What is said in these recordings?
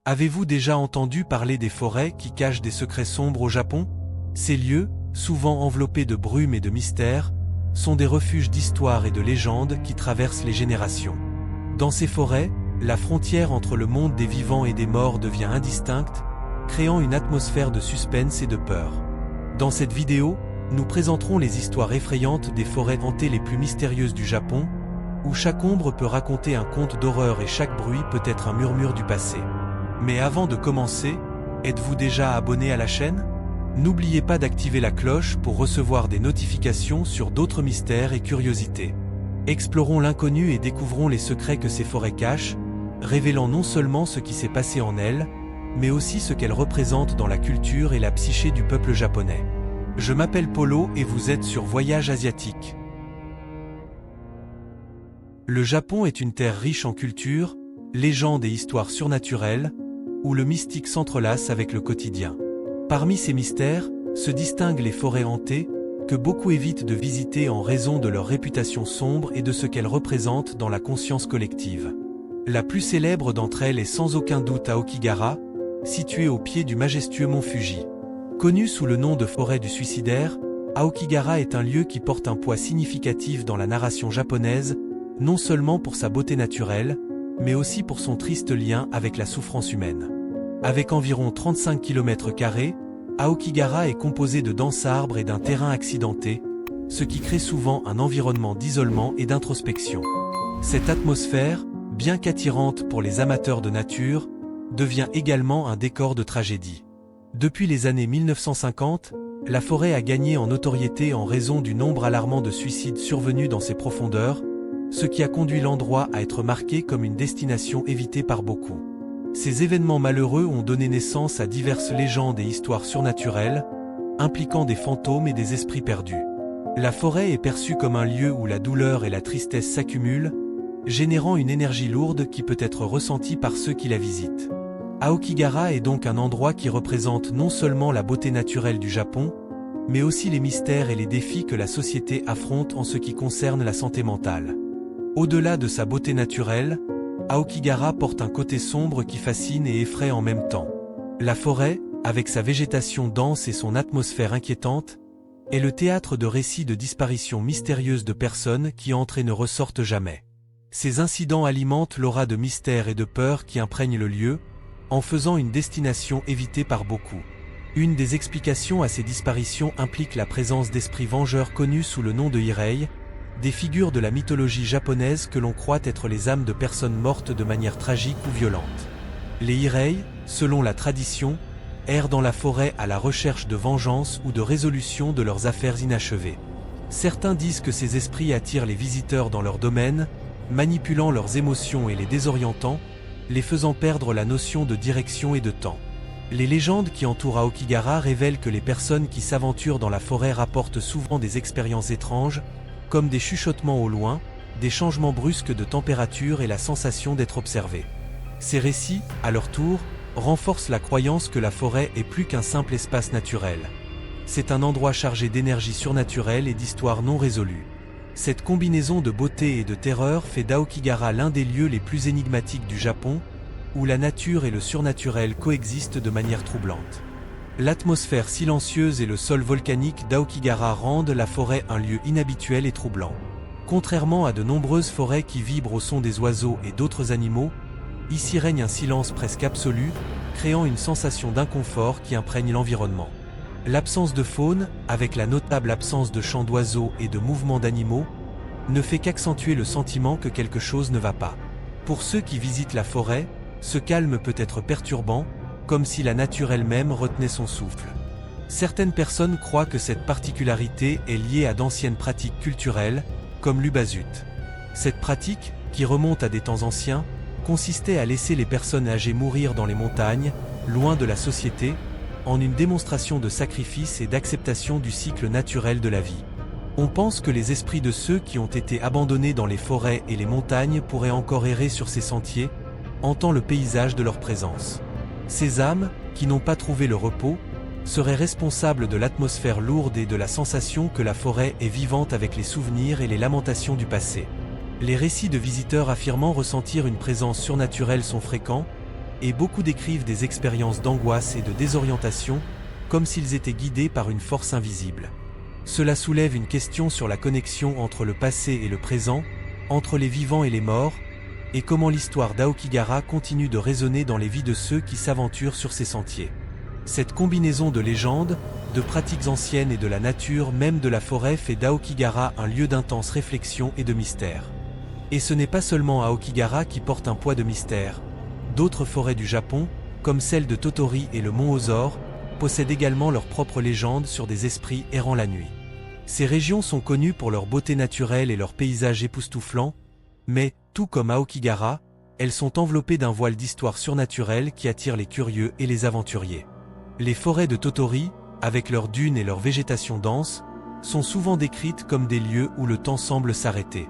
Avez-vous déjà entendu parler des forêts qui cachent des secrets sombres au Japon? Ces lieux, souvent enveloppés de brume et de mystère, sont des refuges d'histoire et de légendes qui traversent les générations. Dans ces forêts, la frontière entre le monde des vivants et des morts devient indistincte, créant une atmosphère de suspense et de peur. Dans cette vidéo, nous présenterons les histoires effrayantes des forêts hantées les plus mystérieuses du Japon, où chaque ombre peut raconter un conte d'horreur et chaque bruit peut être un murmure du passé. Mais avant de commencer, êtes-vous déjà abonné à la chaîne? N'oubliez pas d'activer la cloche pour recevoir des notifications sur d'autres mystères et curiosités. Explorons l'inconnu et découvrons les secrets que ces forêts cachent, révélant non seulement ce qui s'est passé en elles, mais aussi ce qu'elles représentent dans la culture et la psyché du peuple japonais. Je m'appelle Polo et vous êtes sur Voyage Asiatique. Le Japon est une terre riche en culture, légendes et histoires surnaturelles, où le mystique s'entrelace avec le quotidien. Parmi ces mystères, se distinguent les forêts hantées, que beaucoup évitent de visiter en raison de leur réputation sombre et de ce qu'elles représentent dans la conscience collective. La plus célèbre d'entre elles est sans aucun doute Aokigahara, située au pied du majestueux mont Fuji. Connue sous le nom de forêt du suicidaire, Aokigahara est un lieu qui porte un poids significatif dans la narration japonaise, non seulement pour sa beauté naturelle, mais aussi pour son triste lien avec la souffrance humaine. Avec environ 35 km², Aokigahara est composé de denses arbres et d'un terrain accidenté, ce qui crée souvent un environnement d'isolement et d'introspection. Cette atmosphère, bien qu'attirante pour les amateurs de nature, devient également un décor de tragédie. Depuis les années 1950, la forêt a gagné en notoriété en raison du nombre alarmant de suicides survenus dans ses profondeurs, ce qui a conduit l'endroit à être marqué comme une destination évitée par beaucoup. Ces événements malheureux ont donné naissance à diverses légendes et histoires surnaturelles, impliquant des fantômes et des esprits perdus. La forêt est perçue comme un lieu où la douleur et la tristesse s'accumulent, générant une énergie lourde qui peut être ressentie par ceux qui la visitent. Aokigahara est donc un endroit qui représente non seulement la beauté naturelle du Japon, mais aussi les mystères et les défis que la société affronte en ce qui concerne la santé mentale. Au-delà de sa beauté naturelle, Aokigahara porte un côté sombre qui fascine et effraie en même temps. La forêt, avec sa végétation dense et son atmosphère inquiétante, est le théâtre de récits de disparitions mystérieuses de personnes qui entrent et ne ressortent jamais. Ces incidents alimentent l'aura de mystère et de peur qui imprègne le lieu, en faisant une destination évitée par beaucoup. Une des explications à ces disparitions implique la présence d'esprits vengeurs connus sous le nom de Hirei, des figures de la mythologie japonaise que l'on croit être les âmes de personnes mortes de manière tragique ou violente. Les Hirei, selon la tradition, errent dans la forêt à la recherche de vengeance ou de résolution de leurs affaires inachevées. Certains disent que ces esprits attirent les visiteurs dans leur domaine, manipulant leurs émotions et les désorientant, les faisant perdre la notion de direction et de temps. Les légendes qui entourent Aokigahara révèlent que les personnes qui s'aventurent dans la forêt rapportent souvent des expériences étranges, comme des chuchotements au loin, des changements brusques de température et la sensation d'être observé. Ces récits, à leur tour, renforcent la croyance que la forêt est plus qu'un simple espace naturel. C'est un endroit chargé d'énergie surnaturelle et d'histoires non résolues. Cette combinaison de beauté et de terreur fait d'Aokigahara l'un des lieux les plus énigmatiques du Japon, où la nature et le surnaturel coexistent de manière troublante. L'atmosphère silencieuse et le sol volcanique d'Aokigahara rendent la forêt un lieu inhabituel et troublant. Contrairement à de nombreuses forêts qui vibrent au son des oiseaux et d'autres animaux, ici règne un silence presque absolu, créant une sensation d'inconfort qui imprègne l'environnement. L'absence de faune, avec la notable absence de chants d'oiseaux et de mouvements d'animaux, ne fait qu'accentuer le sentiment que quelque chose ne va pas. Pour ceux qui visitent la forêt, ce calme peut être perturbant, comme si la nature elle-même retenait son souffle. Certaines personnes croient que cette particularité est liée à d'anciennes pratiques culturelles, comme l'ubasut. Cette pratique, qui remonte à des temps anciens, consistait à laisser les personnes âgées mourir dans les montagnes, loin de la société, en une démonstration de sacrifice et d'acceptation du cycle naturel de la vie. On pense que les esprits de ceux qui ont été abandonnés dans les forêts et les montagnes pourraient encore errer sur ces sentiers, hantant le paysage de leur présence. Ces âmes, qui n'ont pas trouvé le repos, seraient responsables de l'atmosphère lourde et de la sensation que la forêt est vivante avec les souvenirs et les lamentations du passé. Les récits de visiteurs affirmant ressentir une présence surnaturelle sont fréquents, et beaucoup décrivent des expériences d'angoisse et de désorientation, comme s'ils étaient guidés par une force invisible. Cela soulève une question sur la connexion entre le passé et le présent, entre les vivants et les morts, et comment l'histoire d'Aokigahara continue de résonner dans les vies de ceux qui s'aventurent sur ces sentiers. Cette combinaison de légendes, de pratiques anciennes et de la nature même de la forêt fait d'Aokigahara un lieu d'intense réflexion et de mystère. Et ce n'est pas seulement Aokigahara qui porte un poids de mystère. D'autres forêts du Japon, comme celle de Totori et le mont Ozore, possèdent également leurs propres légendes sur des esprits errant la nuit. Ces régions sont connues pour leur beauté naturelle et leurs paysages époustouflants, mais, tout comme Aokigahara, elles sont enveloppées d'un voile d'histoire surnaturelle qui attire les curieux et les aventuriers. Les forêts de Totori, avec leurs dunes et leur végétation dense, sont souvent décrites comme des lieux où le temps semble s'arrêter.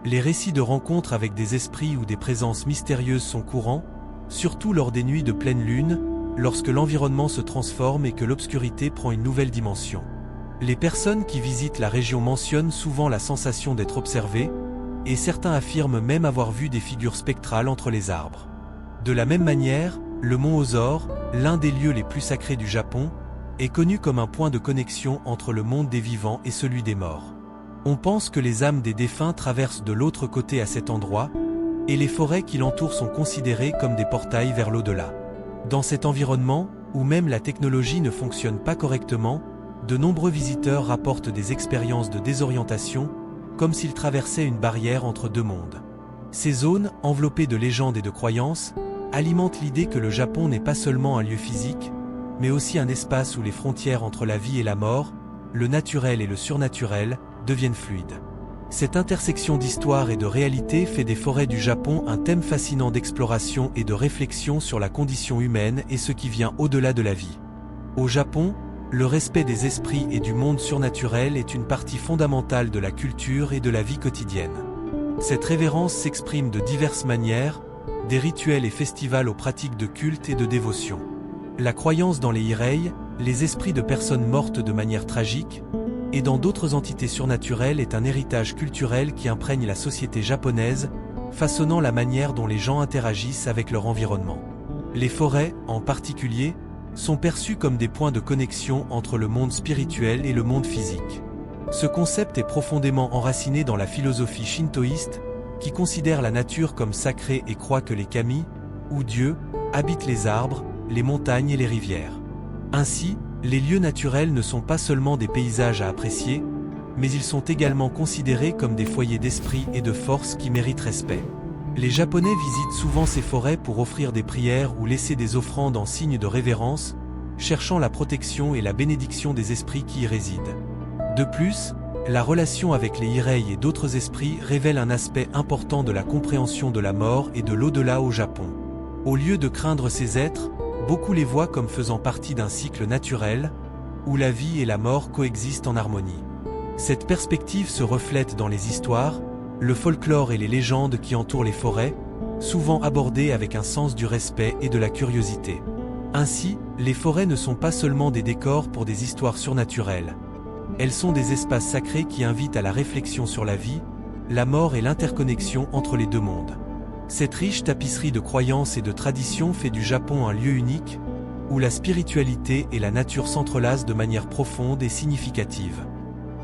Les récits de rencontres avec des esprits ou des présences mystérieuses sont courants, surtout lors des nuits de pleine lune, lorsque l'environnement se transforme et que l'obscurité prend une nouvelle dimension. Les personnes qui visitent la région mentionnent souvent la sensation d'être observées, et certains affirment même avoir vu des figures spectrales entre les arbres. De la même manière, le mont Ozore, l'un des lieux les plus sacrés du Japon, est connu comme un point de connexion entre le monde des vivants et celui des morts. On pense que les âmes des défunts traversent de l'autre côté à cet endroit, et les forêts qui l'entourent sont considérées comme des portails vers l'au-delà. Dans cet environnement, où même la technologie ne fonctionne pas correctement, de nombreux visiteurs rapportent des expériences de désorientation, comme s'ils traversaient une barrière entre deux mondes. Ces zones, enveloppées de légendes et de croyances, alimentent l'idée que le Japon n'est pas seulement un lieu physique, mais aussi un espace où les frontières entre la vie et la mort, le naturel et le surnaturel, deviennent fluides. Cette intersection d'histoire et de réalité fait des forêts du Japon un thème fascinant d'exploration et de réflexion sur la condition humaine et ce qui vient au-delà de la vie. Au Japon, le respect des esprits et du monde surnaturel est une partie fondamentale de la culture et de la vie quotidienne. Cette révérence s'exprime de diverses manières, des rituels et festivals aux pratiques de culte et de dévotion. La croyance dans les hirei, les esprits de personnes mortes de manière tragique, et dans d'autres entités surnaturelles est un héritage culturel qui imprègne la société japonaise, façonnant la manière dont les gens interagissent avec leur environnement. Les forêts, en particulier, sont perçues comme des points de connexion entre le monde spirituel et le monde physique. Ce concept est profondément enraciné dans la philosophie shintoïste, qui considère la nature comme sacrée et croit que les kami, ou dieux, habitent les arbres, les montagnes et les rivières. Ainsi, les lieux naturels ne sont pas seulement des paysages à apprécier, mais ils sont également considérés comme des foyers d'esprit et de force qui méritent respect. Les Japonais visitent souvent ces forêts pour offrir des prières ou laisser des offrandes en signe de révérence, cherchant la protection et la bénédiction des esprits qui y résident. De plus, la relation avec les hirei et d'autres esprits révèle un aspect important de la compréhension de la mort et de l'au-delà au Japon. Au lieu de craindre ces êtres, beaucoup les voient comme faisant partie d'un cycle naturel, où la vie et la mort coexistent en harmonie. Cette perspective se reflète dans les histoires, le folklore et les légendes qui entourent les forêts, souvent abordées avec un sens du respect et de la curiosité. Ainsi, les forêts ne sont pas seulement des décors pour des histoires surnaturelles. Elles sont des espaces sacrés qui invitent à la réflexion sur la vie, la mort et l'interconnexion entre les deux mondes. Cette riche tapisserie de croyances et de traditions fait du Japon un lieu unique, où la spiritualité et la nature s'entrelacent de manière profonde et significative.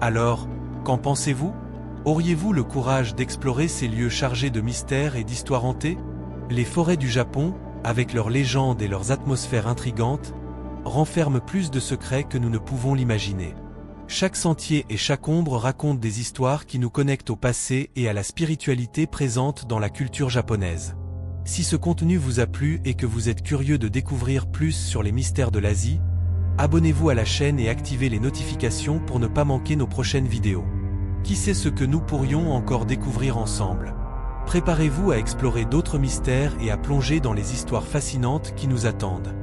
Alors, qu'en pensez-vous ? Auriez-vous le courage d'explorer ces lieux chargés de mystères et d'histoires hantées ? Les forêts du Japon, avec leurs légendes et leurs atmosphères intrigantes, renferment plus de secrets que nous ne pouvons l'imaginer. Chaque sentier et chaque ombre racontent des histoires qui nous connectent au passé et à la spiritualité présente dans la culture japonaise. Si ce contenu vous a plu et que vous êtes curieux de découvrir plus sur les mystères de l'Asie, abonnez-vous à la chaîne et activez les notifications pour ne pas manquer nos prochaines vidéos. Qui sait ce que nous pourrions encore découvrir ensemble ? Préparez-vous à explorer d'autres mystères et à plonger dans les histoires fascinantes qui nous attendent.